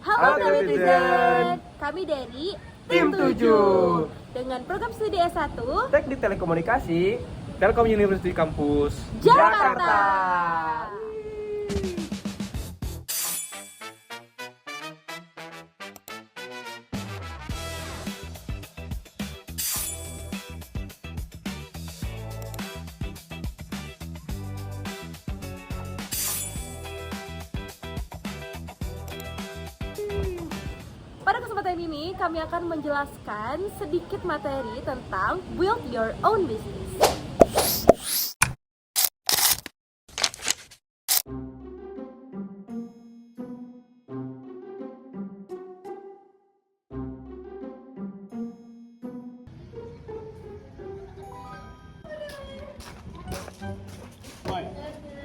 Halo netizen, kami dari Tim 7 dengan program studi S1 Teknik Telekomunikasi Telkom University Kampus Jakarta. Pada kesempatan ini kami akan menjelaskan sedikit materi tentang build your own business.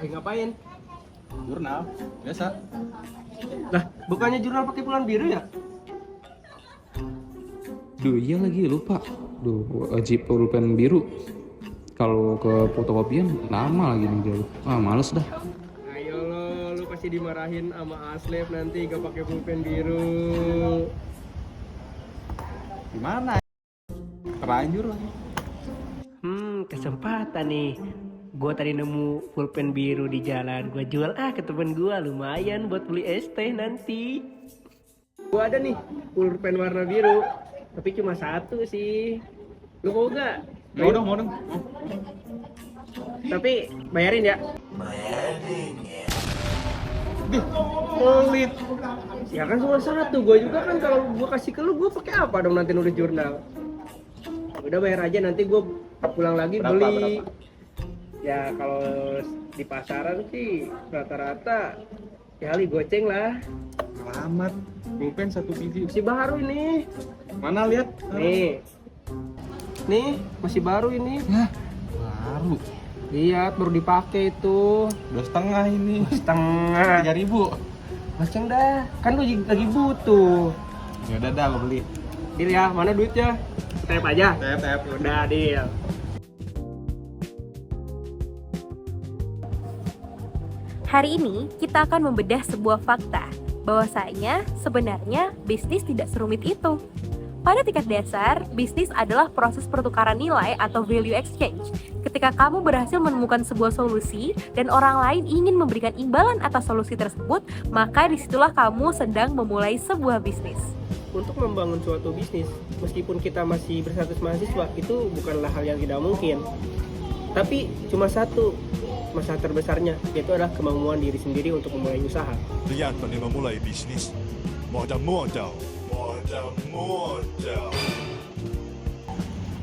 Lagi ngapain? Jurnal, biasa. Lah, bukannya jurnal pakai pulpen biru ya? Duh iya lagi lupa. Duh wajib pulpen biru. Kalau ke fotokopian lama lagi nih jauh. Males dah. Ayo lu pasti dimarahin sama Aslep nanti gak pakai pulpen biru. Gimana? Terlanjur lagi. Kesempatan nih. Gue tadi nemu pulpen biru di jalan. Gue jual ke temen gue, lumayan buat beli es teh nanti. Gue ada nih pulpen warna biru, tapi cuma satu sih. Lu mau gak? Mau dong. Tapi bayarin ya. Bih, pelit. Ya kan cuma satu, gue juga kan kalau gue kasih ke lu, gue pakai apa dong nanti nulis jurnal? Udah bayar aja, nanti gue pulang lagi Berapa? beli. Ya kalau di pasaran sih rata-rata ya kali goceng lah. Alamat, pulpen satu biji. Masih baru ini. Mana lihat? Nih masih baru ini. Nah, baru. Lihat baru dipakai itu. Udah setengah ini. Setengah. 3.000. Goceng dah. Kan lu lagi butuh. Ya udah dah, gue beli. Deal ya, mana duitnya? Tap aja. Tap. Udah deal. Hari ini kita akan membedah sebuah fakta bahwasanya sebenarnya bisnis tidak serumit itu. Pada tingkat dasar, bisnis adalah proses pertukaran nilai atau value exchange. Ketika kamu berhasil menemukan sebuah solusi dan orang lain ingin memberikan imbalan atas solusi tersebut, maka disitulah kamu sedang memulai sebuah bisnis. Untuk membangun suatu bisnis, meskipun kita masih berstatus mahasiswa, itu bukanlah hal yang tidak mungkin. Tapi cuma satu masalah terbesarnya, yaitu adalah kemampuan diri sendiri untuk memulai usaha. Lihat pada memulai bisnis. Modal.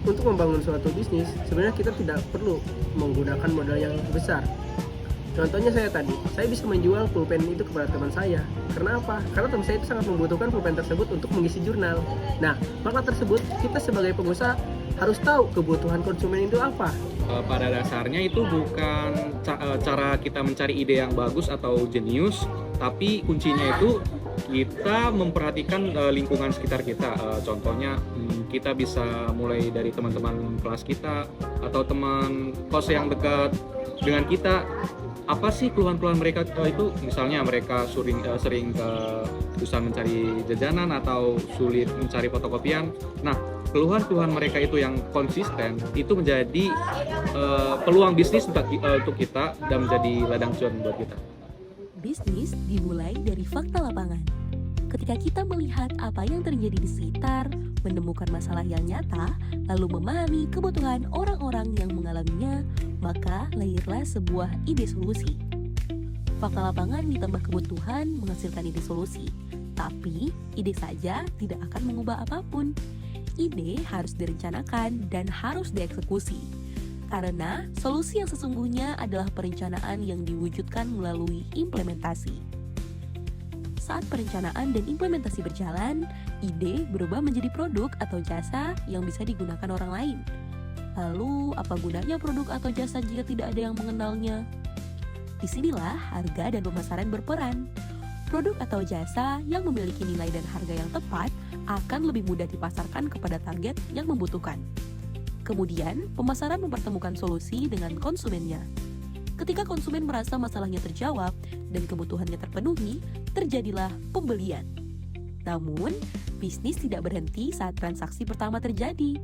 Untuk membangun suatu bisnis, sebenarnya kita tidak perlu menggunakan modal yang besar. Contohnya saya bisa menjual pulpen itu kepada teman saya. Karena apa? Karena teman saya itu sangat membutuhkan pulpen tersebut untuk mengisi jurnal. Nah, maka tersebut kita sebagai pengusaha harus tahu kebutuhan konsumen itu apa. Pada dasarnya itu bukan cara kita mencari ide yang bagus atau jenius, tapi kuncinya itu kita memperhatikan lingkungan sekitar kita. Contohnya kita bisa mulai dari teman-teman kelas kita atau teman kos yang dekat dengan kita. Apa sih keluhan-keluhan mereka itu? Misalnya mereka sering kesusahan mencari jajanan atau sulit mencari fotokopian. Nah, keluhan-keluhan mereka itu yang konsisten itu menjadi peluang bisnis untuk kita dan menjadi ladang cuan buat kita. Bisnis dimulai dari fakta lapangan. Ketika kita melihat apa yang terjadi di sekitar, menemukan masalah yang nyata, lalu memahami kebutuhan orang-orang yang mengalaminya, maka lahirlah sebuah ide solusi. Fakta lapangan ditambah kebutuhan menghasilkan ide solusi, tapi ide saja tidak akan mengubah apapun. Ide harus direncanakan dan harus dieksekusi. Karena solusi yang sesungguhnya adalah perencanaan yang diwujudkan melalui implementasi. Saat perencanaan dan implementasi berjalan, ide berubah menjadi produk atau jasa yang bisa digunakan orang lain. Lalu, apa gunanya produk atau jasa jika tidak ada yang mengenalnya? Disinilah harga dan pemasaran berperan. Produk atau jasa yang memiliki nilai dan harga yang tepat akan lebih mudah dipasarkan kepada target yang membutuhkan. Kemudian, pemasaran mempertemukan solusi dengan konsumennya. Ketika konsumen merasa masalahnya terjawab dan kebutuhannya terpenuhi, terjadilah pembelian. Namun, bisnis tidak berhenti saat transaksi pertama terjadi.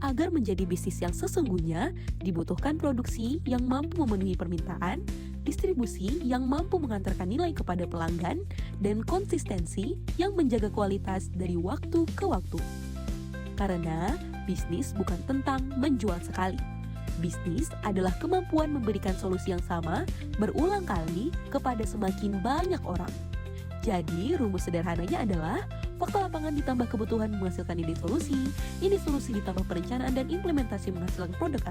Agar menjadi bisnis yang sesungguhnya, dibutuhkan produksi yang mampu memenuhi permintaan, distribusi yang mampu mengantarkan nilai kepada pelanggan, dan konsistensi yang menjaga kualitas dari waktu ke waktu. Karena bisnis bukan tentang menjual sekali. Bisnis adalah kemampuan memberikan solusi yang sama berulang kali kepada semakin banyak orang. Jadi, rumus sederhananya adalah fakta lapangan ditambah kebutuhan menghasilkan ide solusi ditambah perencanaan dan implementasi menghasilkan produk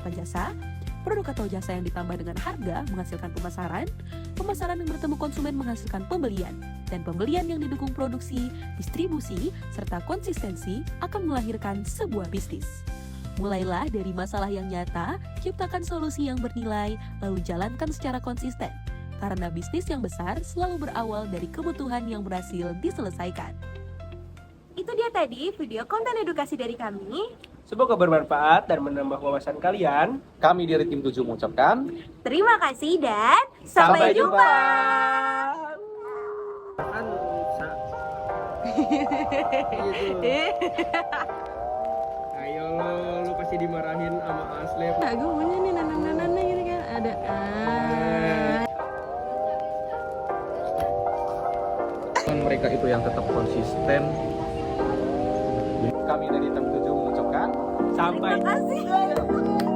atau jasa yang ditambah dengan harga menghasilkan pemasaran yang bertemu konsumen menghasilkan pembelian, dan pembelian yang didukung produksi, distribusi, serta konsistensi akan melahirkan sebuah bisnis. Mulailah dari masalah yang nyata, ciptakan solusi yang bernilai, lalu jalankan secara konsisten. Karena bisnis yang besar selalu berawal dari kebutuhan yang berhasil diselesaikan. Itu dia tadi video konten edukasi dari kami. Semoga bermanfaat dan menambah wawasan kalian. Kami dari tim 7 mengucapkan Terima kasih dan sampai jumpa. Kan Ayo lu pasti dimarahin sama Aslep. Gue maunya nih nana gitu kan ada mereka itu yang tetap konsisten. Kami dari tim 7 mengucapkan Sampai Terima kasih.